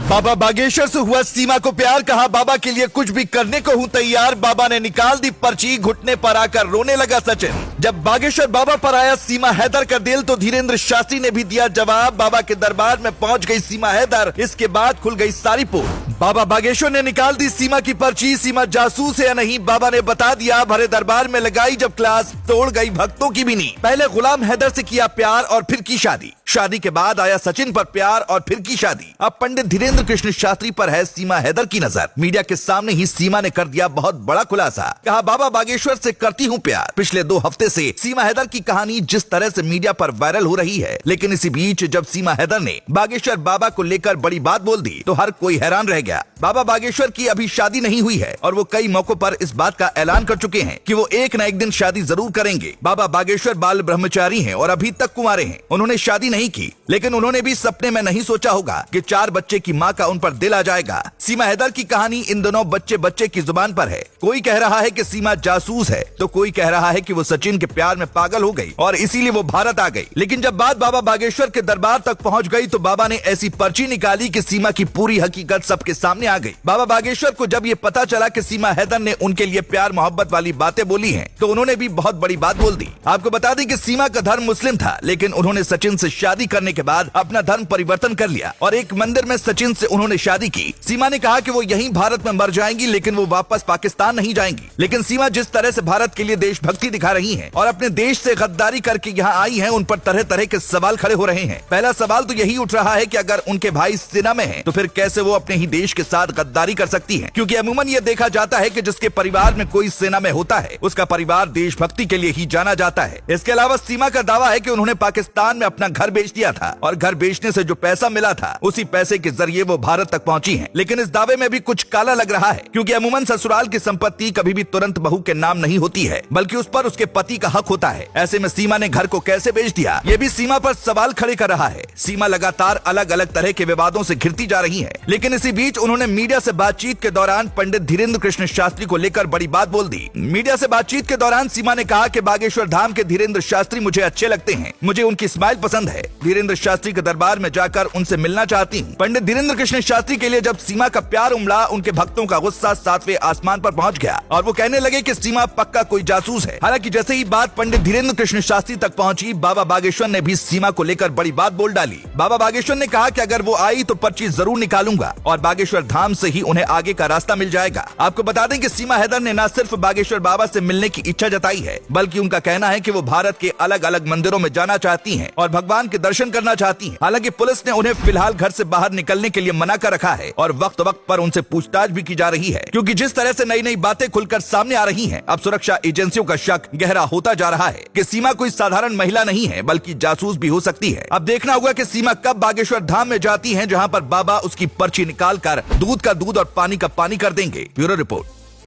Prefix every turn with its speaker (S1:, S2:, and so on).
S1: बाबा बागेश्वर से हुआ सीमा को प्यार, कहा बाबा के लिए कुछ भी करने को हूँ तैयार। बाबा ने निकाल दी पर्ची, घुटने पर आकर रोने लगा सचिन। जब बागेश्वर बाबा पर आया सीमा हैदर का दिल तो धीरेन्द्र शास्त्री ने भी दिया जवाब। बाबा के दरबार में पहुंच गई सीमा हैदर, इसके बाद खुल गई सारी पोल। बाबा बागेश्वर ने निकाल दी सीमा की पर्ची, सीमा जासूस है या नहीं बाबा ने बता दिया। भरे दरबार में लगाई जब क्लास, तोड़ गई भक्तों की भी नींद। पहले गुलाम हैदर से किया प्यार और फिर की शादी, शादी के बाद आया सचिन पर प्यार और फिर की शादी। अब पंडित धीरेन्द्र कृष्ण शास्त्री पर है सीमा हैदर की नजर। मीडिया के सामने ही सीमा ने कर दिया बहुत बड़ा खुलासा, कहा बाबा बागेश्वर से करती हूँ प्यार। पिछले 2 हफ्ते से सीमा हैदर की कहानी जिस तरह से मीडिया पर वायरल हो रही है, लेकिन इसी बीच जब सीमा हैदर ने बागेश्वर बाबा को लेकर बड़ी बात बोल दी तो हर कोई हैरान रह गया। बाबा बागेश्वर की अभी शादी नहीं हुई है और वो कई मौकों पर इस बात का ऐलान कर चुके हैं कि वो एक न एक दिन शादी जरूर करेंगे। बाबा बागेश्वर बाल ब्रह्मचारी हैं और अभी तक कुंवारे हैं। उन्होंने शादी नहीं की, लेकिन उन्होंने भी सपने में नहीं सोचा होगा कि 4 बच्चे की मां का उन पर दिल आ जाएगा। सीमा हैदर की कहानी इन दोनों बच्चे बच्चे की जुबान पर है। कोई कह रहा है कि सीमा जासूस है तो कोई कह रहा है कि वो सचिन के प्यार में पागल हो गई और इसीलिए वो भारत आ गई। लेकिन जब बात बाबा बागेश्वर के दरबार तक पहुंच गई तो बाबा ने ऐसी पर्ची निकाली कि सीमा की पूरी हकीकत सबके सामने आ गई। बाबा बागेश्वर को जब ये पता चला कि सीमा हैदर ने उनके लिए प्यार मोहब्बत वाली बातें बोली हैं, तो उन्होंने भी बहुत बड़ी बात बोल दी। आपको बता दें कि सीमा का धर्म मुस्लिम था, लेकिन उन्होंने सचिन से शादी करने के बाद अपना धर्म परिवर्तन कर लिया और एक मंदिर में सचिन से उन्होंने शादी की। सीमा ने कहा कि वो यहीं भारत में मर जाएंगी, लेकिन वो वापस पाकिस्तान नहीं जाएंगी। लेकिन सीमा जिस तरह से भारत के लिए देशभक्ति दिखा रही हैं और अपने देश से गद्दारी करके यहाँ आई हैं, उन पर तरह तरह के सवाल खड़े हो रहे हैं। पहला सवाल तो यही उठ रहा है कि अगर उनके भाई सेना में हैं, तो फिर कैसे वो अपने ही देश के साथ गद्दारी कर सकती हैं? क्योंकि अमूमन ये देखा जाता है कि जिसके परिवार में कोई सेना में होता है, उसका परिवार देशभक्ति के लिए ही जाना जाता है। इसके अलावा सीमा का दावा है कि उन्होंने पाकिस्तान में अपना घर बेच दिया था और घर बेचने से जो पैसा मिला था, उसी पैसे के जरिए वो भारत तक पहुंची हैं। लेकिन इस दावे में भी कुछ काला लग रहा है, क्योंकि अमूमन ससुराल की संपत्ति कभी भी तुरंत बहू के नाम नहीं होती है, बल्कि उस पर उसके पति का हक होता है। ऐसे में सीमा ने घर को कैसे बेच दिया, ये भी सीमा पर सवाल खड़े कर रहा है। सीमा लगातार अलग अलग तरह के विवादों से घिरती जा रही है, लेकिन इसी बीच उन्होंने मीडिया से बातचीत के दौरान पंडित धीरेन्द्र कृष्ण शास्त्री को लेकर बड़ी बात बोल दी। मीडिया से बातचीत के दौरान सीमा ने कहा कि बागेश्वर धाम के धीरेन्द्र शास्त्री मुझे अच्छे लगते हैं, मुझे उनकी स्माइल पसंद है। धीरेन्द्र शास्त्री के दरबार में जाकर उनसे मिलना चाहती हूँ। पंडित धीरेन्द्र कृष्ण शास्त्री के लिए जब सीमा का प्यार उमड़ा, उनके भक्तों का गुस्सा 7वें आसमान पर पहुंच गया और वो कहने लगे कि सीमा पक्का कोई जासूस है। हालांकि जैसे ही बात पंडित धीरेन्द्र कृष्ण शास्त्री तक पहुंची, बाबा बागेश्वर ने भी सीमा को लेकर बड़ी बात बोल डाली। बाबा बागेश्वर ने कहा कि अगर वो आई तो पर्ची जरूर निकालूंगा और बागेश्वर धाम से ही उन्हें आगे का रास्ता मिल जाएगा। आपको बता दें कि सीमा हैदर ने न सिर्फ बागेश्वर बाबा से मिलने की इच्छा जताई है, बल्कि उनका कहना है कि वो भारत के अलग अलग मंदिरों में जाना चाहती हैं और भगवान के दर्शन करना चाहती हैं। हालांकि पुलिस ने उन्हें फिलहाल घर से बाहर निकलने के लिए मना कर रखा है और वक्त वक्त पर उनसे पूछताछ भी की जा रही है, क्योंकि जिस तरह से नई नई बातें खुलकर सामने आ रही हैं, अब सुरक्षा एजेंसियों का शक गहरा होता जा रहा है कि सीमा कोई साधारण महिला नहीं है, बल्कि जासूस भी हो सकती है। अब देखना होगा कि सीमा कब बागेश्वर धाम में जाती है, जहाँ पर बाबा उसकी पर्ची निकाल कर दूध का दूध और पानी का पानी कर देंगे। Bureau report.